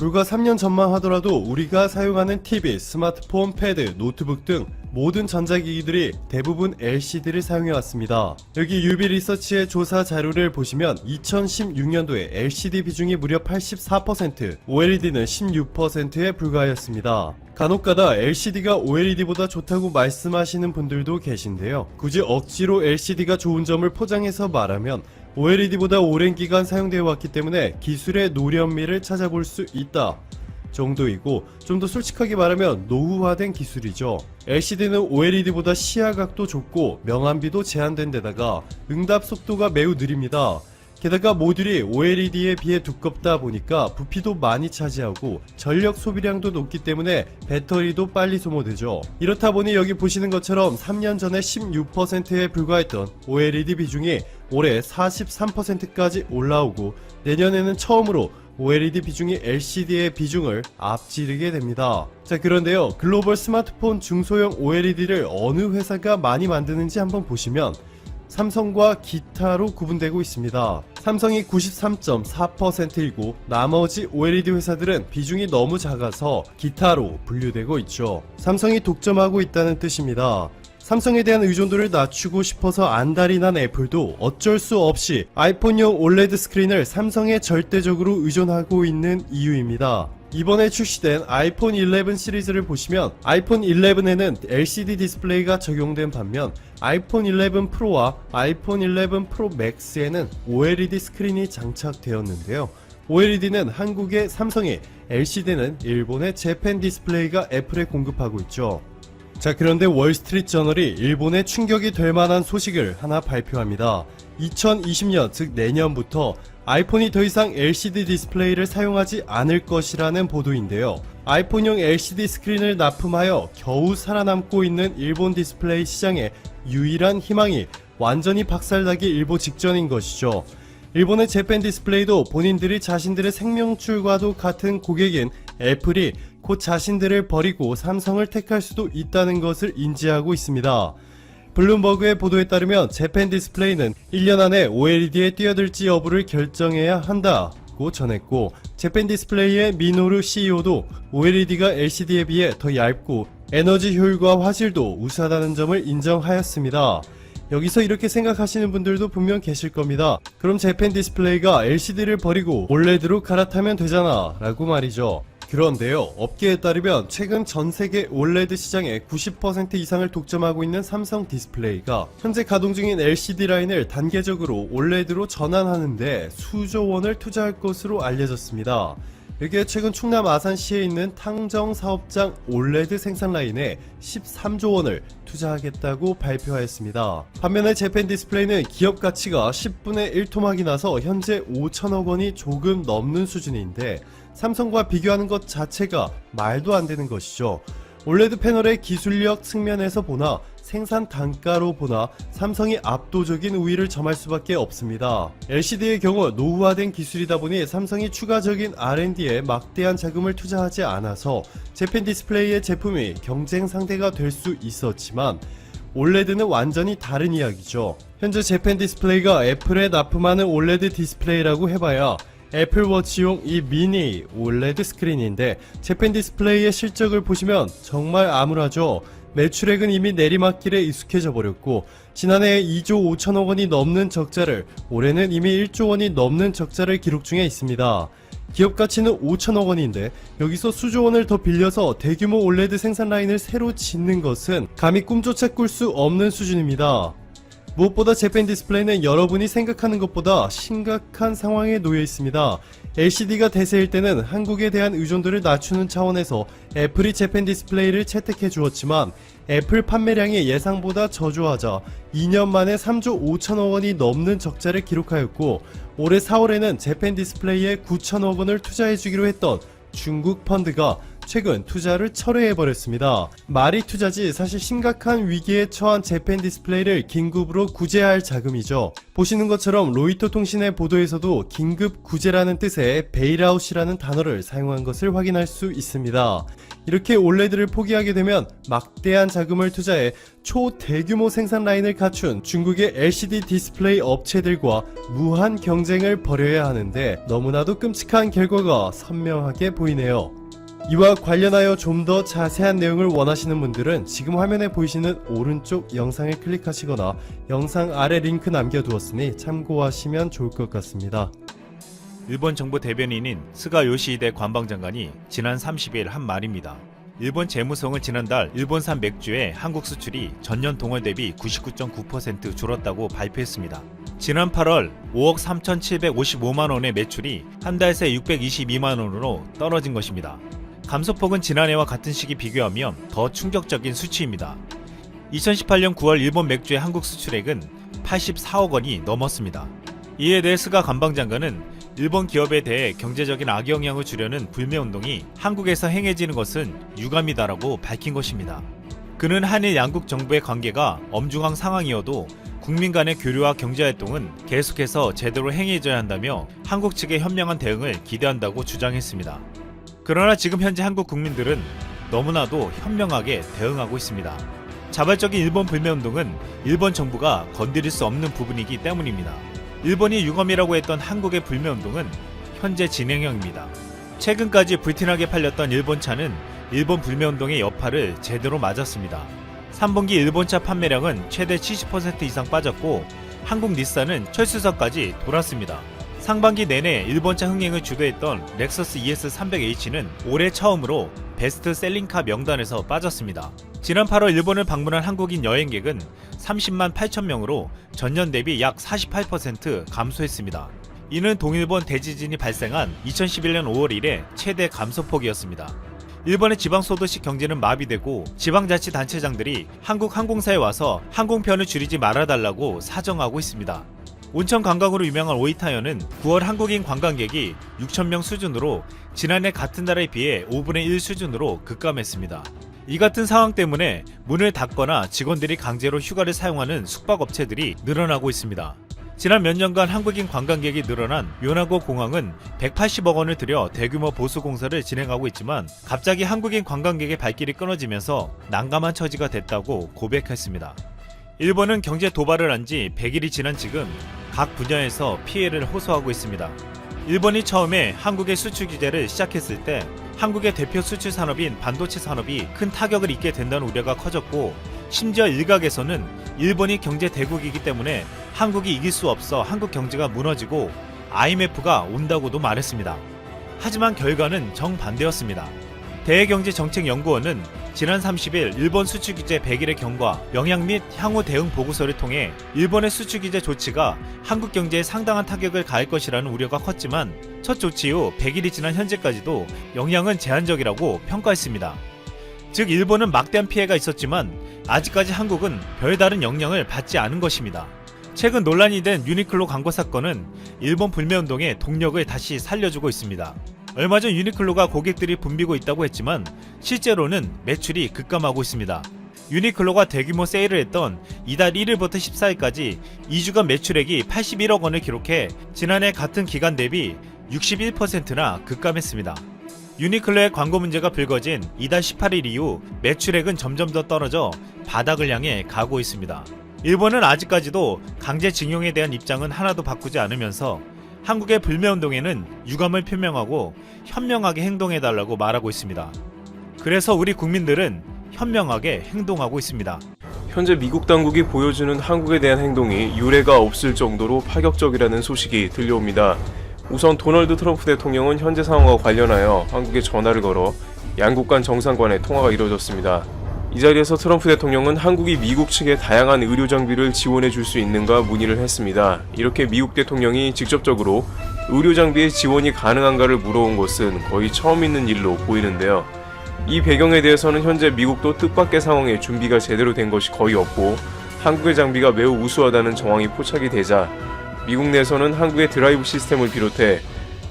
불과 3년 전만 하더라도 우리가 사용하는 TV, 스마트폰, 패드, 노트북 등 모든 전자기기들이 대부분 LCD를 사용해왔습니다. 여기 UB 리서치의 조사 자료를 보시면 2016년도에 LCD 비중이 무려 84%, OLED는 16%에 불과하였습니다. 간혹가다 LCD가 OLED보다 좋다고 말씀하시는 분들도 계신데요. 굳이 억지로 LCD가 좋은 점을 포장해서 말하면 OLED보다 오랜 기간 사용되어 왔기 때문에 기술의 노련미를 찾아볼 수 있다 정도이고, 좀 더 솔직하게 말하면 노후화된 기술이죠. LCD는 OLED보다 시야각도 좁고 명암비도 제한된 데다가 응답 속도가 매우 느립니다. 게다가 모듈이 OLED에 비해 두껍다 보니까 부피도 많이 차지하고 전력 소비량도 높기 때문에 배터리도 빨리 소모되죠. 이렇다 보니 여기 보시는 것처럼 3년 전에 16%에 불과했던 OLED 비중이 올해 43%까지 올라오고, 내년에는 처음으로 OLED 비중이 LCD의 비중을 앞지르게 됩니다. 자, 그런데요, 글로벌 스마트폰 중소형 OLED를 어느 회사가 많이 만드는지 한번 보시면 삼성과 기타로 구분되고 있습니다. 삼성이 93.4%이고 나머지 OLED 회사들은 비중이 너무 작아서 기타로 분류되고 있죠. 삼성이 독점하고 있다는 뜻입니다. 삼성에 대한 의존도를 낮추고 싶어서 안달이 난 애플도 어쩔 수 없이 아이폰용 OLED 스크린을 삼성에 절대적으로 의존하고 있는 이유입니다. 이번에 출시된 아이폰 11 시리즈를 보시면 아이폰 11에는 LCD 디스플레이가 적용된 반면 아이폰 11 프로와 아이폰 11 프로 맥스에는 OLED 스크린이 장착되었는데요. OLED는 한국의 삼성에, LCD는 일본의 재팬 디스플레이가 애플에 공급하고 있죠. 자, 그런데 월스트리트저널이 일본에 충격이 될 만한 소식을 하나 발표합니다. 2020년, 즉 내년부터 아이폰이 더 이상 LCD 디스플레이를 사용하지 않을 것이라는 보도인데요. 아이폰용 LCD 스크린을 납품하여 겨우 살아남고 있는 일본 디스플레이 시장의 유일한 희망이 완전히 박살나기 일보 직전인 것이죠. 일본의 재팬 디스플레이도 본인들이 자신들의 생명줄과도 같은 고객인 애플이 곧 자신들을 버리고 삼성을 택할 수도 있다는 것을 인지하고 있습니다. 블룸버그의 보도에 따르면 재팬 디스플레이는 1년 안에 OLED에 뛰어들지 여부를 결정해야 한다고 전했고, 재팬 디스플레이의 미노루 CEO도 OLED가 LCD에 비해 더 얇고 에너지 효율과 화질도 우수하다는 점을 인정하였습니다. 여기서 이렇게 생각하시는 분들도 분명 계실 겁니다. 그럼 재팬 디스플레이가 LCD를 버리고 OLED로 갈아타면 되잖아 라고 말이죠. 그런데요, 업계에 따르면 최근 전세계 OLED 시장의 90% 이상을 독점하고 있는 삼성 디스플레이가 현재 가동 중인 LCD 라인을 단계적으로 OLED로 전환하는데 수조 원을 투자할 것으로 알려졌습니다. 여기에 최근 충남 아산시에 있는 탕정 사업장 OLED 생산 라인에 13조 원을 투자하겠다고 발표하였습니다. 반면에 재팬 디스플레이는 기업 가치가 10분의 1 토막이 나서 현재 5천억 원이 조금 넘는 수준인데 삼성과 비교하는 것 자체가 말도 안 되는 것이죠. OLED 패널의 기술력 측면에서 보나 생산 단가로 보나 삼성이 압도적인 우위를 점할 수밖에 없습니다. LCD의 경우 노후화된 기술이다 보니 삼성이 추가적인 R&D에 막대한 자금을 투자하지 않아서 재팬 디스플레이의 제품이 경쟁 상대가 될 수 있었지만 OLED는 완전히 다른 이야기죠. 현재 재팬 디스플레이가 애플에 납품하는 OLED 디스플레이라고 해봐야 애플워치용 이 미니 OLED 스크린인데 재팬 디스플레이의 실적을 보시면 정말 암울하죠. 매출액은 이미 내리막길에 익숙해져 버렸고, 지난해 2조 5천억 원이 넘는 적자를 올해는 이미 1조 원이 넘는 적자를 기록 중에 있습니다. 기업 가치는 5천억 원인데 여기서 수조 원을 더 빌려서 대규모 OLED 생산 라인을 새로 짓는 것은 감히 꿈조차 꿀 수 없는 수준입니다. 무엇보다 재팬 디스플레이는 여러분이 생각하는 것보다 심각한 상황에 놓여 있습니다. LCD가 대세일 때는 한국에 대한 의존도를 낮추는 차원에서 애플이 재팬 디스플레이를 채택해 주었지만 애플 판매량이 예상보다 저조하자 2년 만에 3조 5천억 원이 넘는 적자를 기록하였고, 올해 4월에는 재팬 디스플레이에 9천억 원을 투자해 주기로 했던 중국 펀드가 최근 투자를 철회해버렸습니다. 말이 투자지 사실 심각한 위기에 처한 재팬 디스플레이를 긴급으로 구제할 자금이죠. 보시는 것처럼 로이터 통신의 보도에서도 긴급 구제라는 뜻의 베일아웃이라는 단어를 사용한 것을 확인할 수 있습니다. 이렇게 올레드를 포기하게 되면 막대한 자금을 투자해 초대규모 생산 라인을 갖춘 중국의 LCD 디스플레이 업체들과 무한 경쟁을 벌여야 하는데 너무나도 끔찍한 결과가 선명하게 보이네요. 이와 관련하여 좀 더 자세한 내용을 원하시는 분들은 지금 화면에 보이시는 오른쪽 영상을 클릭하시거나 영상 아래 링크 남겨두었으니 참고하시면 좋을 것 같습니다. 일본 정부 대변인인 스가 요시히데 관방장관이 지난 30일 한 말입니다. 일본 재무성은 지난달 일본산 맥주의 한국 수출이 전년 동월 대비 99.9% 줄었다고 발표했습니다. 지난 8월 5억 3,755만원의 매출이 한 달 새 622만원으로 떨어진 것입니다. 감소폭은 지난해와 같은 시기 비교하면 더 충격적인 수치입니다. 2018년 9월 일본 맥주의 한국 수출액은 84억 원이 넘었습니다. 이에 대해 스가 관방장관은 일본 기업에 대해 경제적인 악영향을 주려는 불매운동이 한국에서 행해지는 것은 유감이다라고 밝힌 것입니다. 그는 한일 양국 정부의 관계가 엄중한 상황이어도 국민 간의 교류와 경제활동은 계속해서 제대로 행해져야 한다며 한국 측의 현명한 대응을 기대한다고 주장했습니다. 그러나 지금 현재 한국 국민들은 너무나도 현명하게 대응하고 있습니다. 자발적인 일본 불매운동은 일본 정부가 건드릴 수 없는 부분이기 때문입니다. 일본이 유감이라고 했던 한국의 불매운동은 현재 진행형입니다. 최근까지 불티나게 팔렸던 일본차는 일본 불매운동의 여파를 제대로 맞았습니다. 3분기 일본차 판매량은 최대 70% 이상 빠졌고 한국 닛산은 철수선까지 돌았습니다. 상반기 내내 일본차 흥행을 주도했던 렉서스 ES300H는 올해 처음으로 베스트 셀링카 명단에서 빠졌습니다. 지난 8월 일본을 방문한 한국인 여행객은 30만 8천 명으로 전년 대비 약 48% 감소했습니다. 이는 동일본 대지진이 발생한 2011년 5월 이래 최대 감소폭이었습니다. 일본의 지방소도시 경제는 마비되고 지방자치단체장들이 한국 항공사에 와서 항공편을 줄이지 말아달라고 사정하고 있습니다. 온천 관광으로 유명한 오이타현은 9월 한국인 관광객이 6,000명 수준으로 지난해 같은 달에 비해 5분의 1 수준으로 급감했습니다. 이 같은 상황 때문에 문을 닫거나 직원들이 강제로 휴가를 사용하는 숙박업체들이 늘어나고 있습니다. 지난 몇 년간 한국인 관광객이 늘어난 요나고 공항은 180억 원을 들여 대규모 보수 공사를 진행하고 있지만 갑자기 한국인 관광객의 발길이 끊어지면서 난감한 처지가 됐다고 고백했습니다. 일본은 경제 도발을 한 지 100일이 지난 지금 각 분야에서 피해를 호소하고 있습니다. 일본이 처음에 한국의 수출 규제를 시작했을 때 한국의 대표 수출 산업인 반도체 산업이 큰 타격을 입게 된다는 우려가 커졌고 심지어 일각에서는 일본이 경제 대국이기 때문에 한국이 이길 수 없어 한국 경제가 무너지고 IMF가 온다고도 말했습니다. 하지만 결과는 정반대였습니다. 대외경제정책연구원은 지난 30일 일본 수출규제 100일의 경과, 영향 및 향후 대응 보고서를 통해 일본의 수출규제 조치가 한국 경제에 상당한 타격을 가할 것이라는 우려가 컸지만 첫 조치 후 100일이 지난 현재까지도 영향은 제한적이라고 평가했습니다. 즉 일본은 막대한 피해가 있었지만 아직까지 한국은 별다른 영향을 받지 않은 것입니다. 최근 논란이 된 유니클로 광고 사건은 일본 불매운동의 동력을 다시 살려주고 있습니다. 얼마 전 유니클로가 고객들이 붐비고 있다고 했지만 실제로는 매출이 급감하고 있습니다. 유니클로가 대규모 세일을 했던 이달 1일부터 14일까지 2주간 매출액이 81억 원을 기록해 지난해 같은 기간 대비 61%나 급감했습니다. 유니클로의 광고 문제가 불거진 이달 18일 이후 매출액은 점점 더 떨어져 바닥을 향해 가고 있습니다. 일본은 아직까지도 강제징용에 대한 입장은 하나도 바꾸지 않으면서 한국의 불매운동에는 유감을 표명하고 현명하게 행동해달라고 말하고 있습니다. 그래서 우리 국민들은 현명하게 행동하고 있습니다. 현재 미국 당국이 보여주는 한국에 대한 행동이 유례가 없을 정도로 파격적이라는 소식이 들려옵니다. 우선 도널드 트럼프 대통령은 현재 상황과 관련하여 한국에 전화를 걸어 양국 간 정상 간의 통화가 이루어졌습니다. 이 자리에서 트럼프 대통령은 한국이 미국 측에 다양한 의료 장비를 지원해 줄 수 있는가 문의를 했습니다. 이렇게 미국 대통령이 직접적으로 의료 장비의 지원이 가능한가를 물어온 것은 거의 처음 있는 일로 보이는데요. 이 배경에 대해서는 현재 미국도 뜻밖의 상황에 준비가 제대로 된 것이 거의 없고 한국의 장비가 매우 우수하다는 정황이 포착이 되자 미국 내에서는 한국의 드라이브 시스템을 비롯해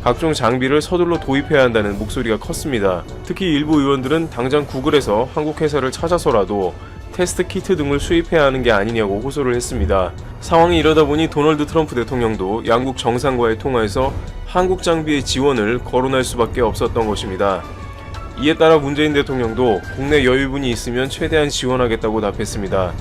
각종 장비를 서둘러 도입해야 한다는 목소리가 컸습니다. 특히 일부 의원들은 당장 구글에서 한국 회사를 찾아서라도 테스트 키트 등을 수입해야 하는 게 아니냐고 호소를 했습니다. 상황이 이러다 보니 도널드 트럼프 대통령도 양국 정상과의 통화에서 한국 장비의 지원을 거론할 수밖에 없었던 것입니다. 이에 따라 문재인 대통령도 국내 여유분이 있으면 최대한 지원하겠다고 답했습니다.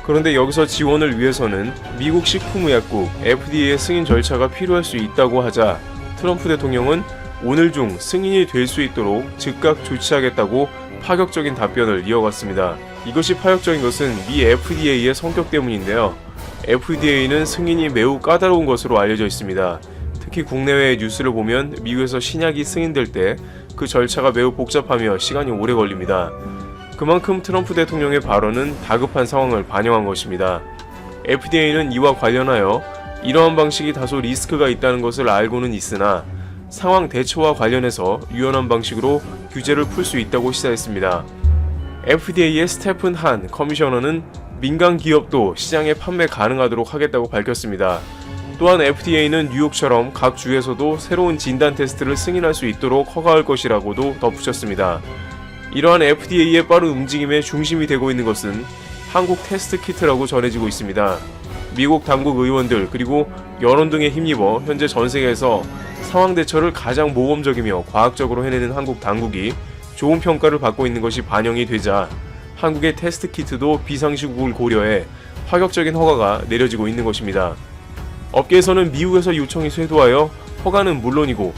그런데 여기서 지원을 위해서는 미국 식품의약국 FDA의 승인 절차가 필요할 수 있다고 하자 트럼프 대통령은 오늘 중 승인이 될 수 있도록 즉각 조치하겠다고 파격적인 답변을 이어갔습니다. 이것이 파격적인 것은 미 FDA의 성격 때문인데요. FDA는 승인이 매우 까다로운 것으로 알려져 있습니다. 특히 국내외의 뉴스를 보면 미국에서 신약이 승인될 때 그 절차가 매우 복잡하며 시간이 오래 걸립니다. 그만큼 트럼프 대통령의 발언은 다급한 상황을 반영한 것입니다. FDA는 이와 관련하여 이러한 방식이 다소 리스크가 있다는 것을 알고는 있으나 상황 대처와 관련해서 유연한 방식으로 규제를 풀 수 있다고 시사했습니다. FDA의 스테픈 한 커미셔너는 민간 기업도 시장에 판매 가능하도록 하겠다고 밝혔습니다. 또한 FDA는 뉴욕처럼 각 주에서도 새로운 진단 테스트를 승인할 수 있도록 허가할 것이라고도 덧붙였습니다. 이러한 FDA의 빠른 움직임의 중심이 되고 있는 것은 한국 테스트 키트라고 전해지고 있습니다. 미국 당국 의원들 그리고 여론 등에 힘입어 현재 전 세계에서 상황 대처를 가장 모범적이며 과학적으로 해내는 한국 당국이 좋은 평가를 받고 있는 것이 반영이 되자 한국의 테스트 키트도 비상시국을 고려해 파격적인 허가가 내려지고 있는 것입니다. 업계에서는 미국에서 요청이 쇄도하여 허가는 물론이고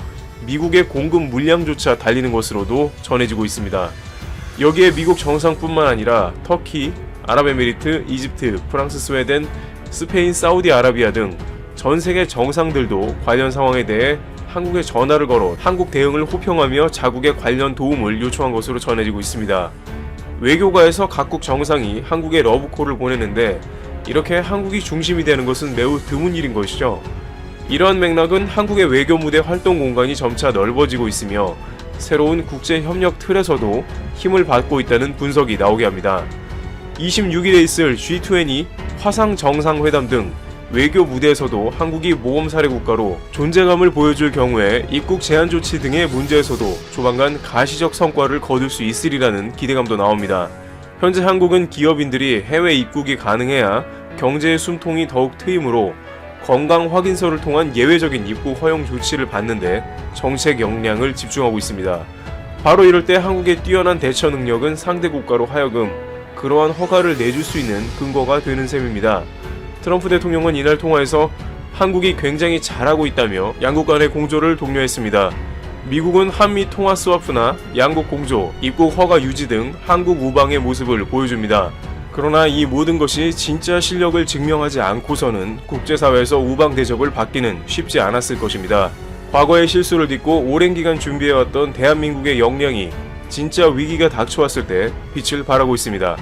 미국의 공급 물량조차 달리는 것으로도 전해지고 있습니다. 여기에 미국 정상뿐만 아니라 터키, 아랍에미리트, 이집트, 프랑스, 스웨덴, 스페인, 사우디아라비아 등 전 세계 정상들도 관련 상황에 대해 한국에 전화를 걸어 한국 대응을 호평하며 자국의 관련 도움을 요청한 것으로 전해지고 있습니다. 외교가에서 각국 정상이 한국에 러브콜을 보내는데 이렇게 한국이 중심이 되는 것은 매우 드문 일인 것이죠. 이러한 맥락은 한국의 외교 무대 활동 공간이 점차 넓어지고 있으며 새로운 국제 협력 틀에서도 힘을 받고 있다는 분석이 나오게 합니다. 26일에 있을 G20 화상 정상회담 등 외교 무대에서도 한국이 모범 사례 국가로 존재감을 보여줄 경우에 입국 제한 조치 등의 문제에서도 조만간 가시적 성과를 거둘 수 있으리라는 기대감도 나옵니다. 현재 한국은 기업인들이 해외 입국이 가능해야 경제의 숨통이 더욱 트이므로 건강 확인서를 통한 예외적인 입국 허용 조치를 받는데 정책 역량을 집중하고 있습니다. 바로 이럴 때 한국의 뛰어난 대처 능력은 상대 국가로 하여금 그러한 허가를 내줄 수 있는 근거가 되는 셈입니다. 트럼프 대통령은 이날 통화에서 한국이 굉장히 잘하고 있다며 양국 간의 공조를 독려했습니다. 미국은 한미 통화 스와프나 양국 공조, 입국 허가 유지 등 한국 우방의 모습을 보여줍니다. 그러나 이 모든 것이 진짜 실력을 증명하지 않고서는 국제사회에서 우방 대접을 받기는 쉽지 않았을 것입니다. 과거의 실수를 딛고 오랜 기간 준비해왔던 대한민국의 역량이 진짜 위기가 닥쳐왔을 때 빛을 발하고 있습니다.